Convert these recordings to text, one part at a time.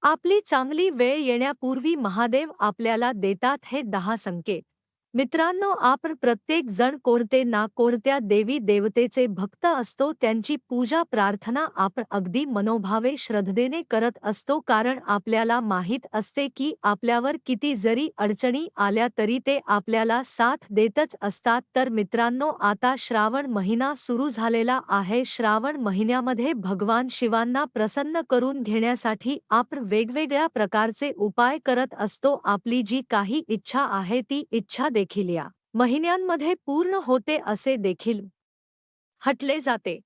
आपली चांगली वेळ येण्यापूर्वी महादेव आपल्याला देतात हे 10 संकेत. मित्रांनो, आपण प्रत्येक जण कोणते ना कोणत्या देवी देवतेचे भक्त असतो. त्यांची पूजा प्रार्थना आपण अगदी मनोभावे श्रद्धेने करत असतो, कारण आपल्याला माहीत असते की आपल्यावर किती जरी अडचणी आल्या तरी ते आपल्याला साथ देतच असतात. तर मित्रांनो, आता श्रावण महिना सुरू झालेला आहे. श्रावण महिन्यामध्ये भगवान शिवांना प्रसन्न करून घेण्यासाठी आपण वेगवेगळ्या प्रकारचे उपाय करत असतो. आपली जी काही इच्छा आहे ती इच्छा देखील या महिन्यांमध्ये पूर्ण होते असे देखील म्हटले जाते.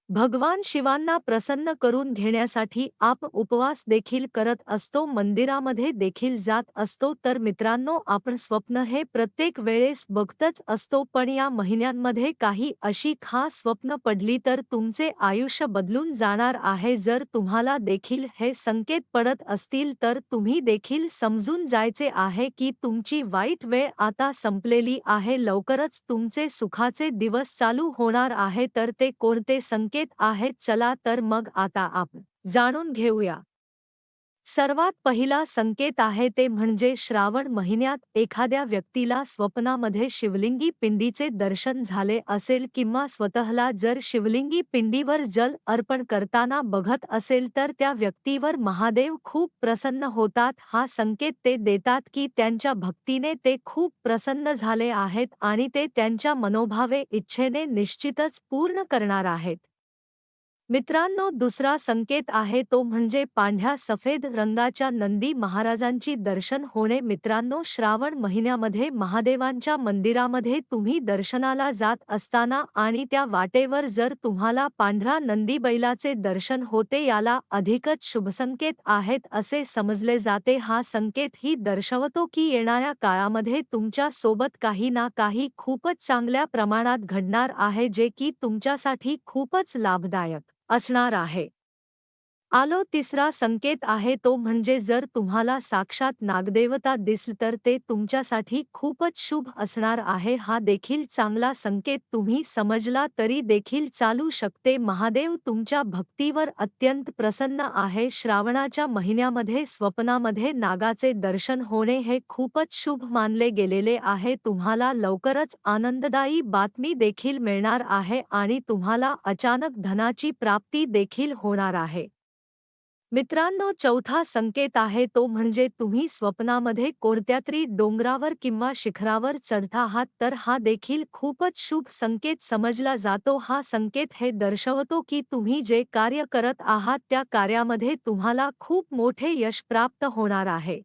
भगवान शिवांना प्रसन्न करून घेण्यासाठी आपण उपवास देखील करत असतो, मंदिरामध्ये देखील जात असतो. तर मित्रांनो, आपण स्वप्न हे प्रत्येक वेळेस बघतच असतो, पण या महिन्यांमध्ये काही अशी खास स्वप्न पडली तर तुमचे आयुष्य बदलून जाणार आहे. जर तुम्हाला देखील हे संकेत पडत असतील तर तुम्ही देखील समजून जायचे आहे की तुमची वाईट वेळ आता संपलेली आहे. लवकरच तुमचे सुखाचे दिवस चालू होणार आहे. तर ते कोणते संकेत आहेत, चला तर मग आता आपण जाणून घेऊया. सर्वात पहिला संकेत आहे ते म्हणजे श्रावण महिन्यात एखाद्या व्यक्तीला स्वप्नामध्ये शिवलिंगी पिंडीचे दर्शन झाले असेल किंवा स्वतःला जर शिवलिंगी पिंडीवर जल अर्पण करताना बघत असेल तर त्या व्यक्तीवर महादेव खूप प्रसन्न होतात. हा संकेत ते देतात की त्यांच्या भक्तीने ते खूप प्रसन्न झाले आहेत आणि ते त्यांच्या मनोभावे इच्छेने निश्चितच पूर्ण करणार आहेत. मित्रांनो, दुसरा संकेत आहे तो म्हणजे पांढऱ्या सफेद रंगाच्या नंदी महाराजांची दर्शन होणे. मित्रांनो, श्रावण महिन्यामध्ये महादेवांच्या मंदिरामध्ये तुम्ही दर्शनाला जात असताना आणि त्या वाटेवर जर तुम्हाला पांढरा नंदी बैलाचे दर्शन होते, याला अधिकच शुभसंकेत आहेत असे समजले जाते. हा संकेत ही दर्शवतो की येणाऱ्या काळामध्ये तुमच्या सोबत काही ना काही खूपच चांगल्या प्रमाणात घडणार आहे, जे की तुमच्यासाठी खूपच लाभदायक असणार आहे. आलो तिसरा संकेत आहे तो म्हणजे जर तुम्हाला साक्षात नागदेवता दिसली तर ते तुमच्यासाठी खूपच शुभ असणार आहे. हा देखील चांगला संकेत तुम्ही समजला तरी देखील चालू शकते. महादेव तुमच्या भक्तीवर अत्यंत प्रसन्न आहे. श्रावणाच्या महिन्यामध्ये स्वप्नामध्ये नागाचे दर्शन होणे हे खूपच शुभ मानले गेलेले आहे. तुम्हाला लवकरच आनंददायी बातमी देखील मिळणार आहे आणि तुम्हाला अचानक धनाची प्राप्ती देखील होणार आहे. मित्रांनो, चौथा संकेत आहे तो म्हणजे तुम्ही स्वप्नामध्ये कोणत्यातरी डोंगरावर किंवा शिखरावर चढता आहात, तर हा देखील खूपच शुभ संकेत समजला जातो. हा संकेत हे दर्शवतो की तुम्ही जे कार्य करत आहात त्या कार्यामध्ये तुम्हाला खूप मोठे यश प्राप्त होणार आहे.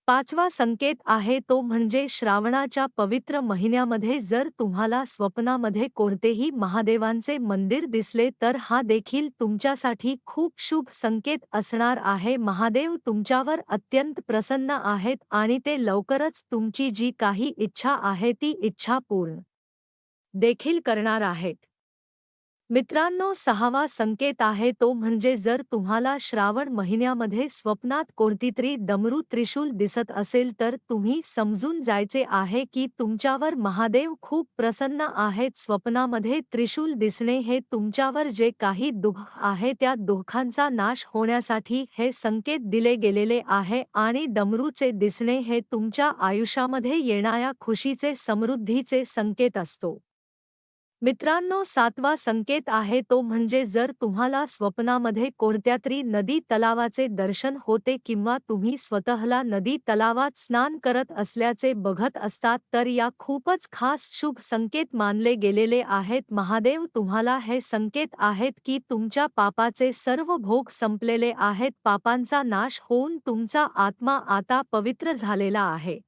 पाचवा संकेत आहे तो म्हणजे श्रावणाच्या पवित्र महिन्यामध्ये जर तुम्हाला स्वप्नामध्ये कोणतेही महादेवांचे मंदिर दिसले तर हा देखील तुमच्यासाठी खूप शुभ संकेत असणार आहे. महादेव तुमच्यावर अत्यंत प्रसन्न आहेत आणि ते लवकरच तुमची जी काही इच्छा आहे ती इच्छा पूर्ण देखील करणार आहेत. मित्रांनो, सहावा संकेत आहे तो म्हणजे जर तुम्हाला श्रावण महिन्यामध्ये स्वप्नात कोणतीतरी डमरू त्रिशूल दिसत असेल तर तुम्ही समजून जायचे आहे की तुमच्यावर महादेव खूप प्रसन्न आहेत. स्वप्नामध्ये त्रिशूल दिसणे हे तुमच्यावर जे काही दुःख आहे त्या दुःखांचा नाश होण्यासाठी हे संकेत दिले गेलेले आहे आणि डमरूचे दिसणे हे तुमच्या आयुष्यामध्ये येणाऱ्या खुशीचे समृद्धीचे संकेत असतो. मित्रांनो, सातवा संकेत आहे तो म्हणजे जर तुम्हाला स्वप्नामध्ये कोणत्यातरी नदी तलावाचे दर्शन होते किंवा तुम्ही स्वतःला नदी तलावात स्नान करत असल्याचे बघत असतात तर या खूपच खास शुभ संकेत मानले गेलेले आहेत. महादेव तुम्हाला हे संकेत आहेत की तुमच्या पापाचे सर्व भोग संपलेले आहेत. पापांचा नाश होऊन तुमचा आत्मा आता पवित्र झालेला आहे.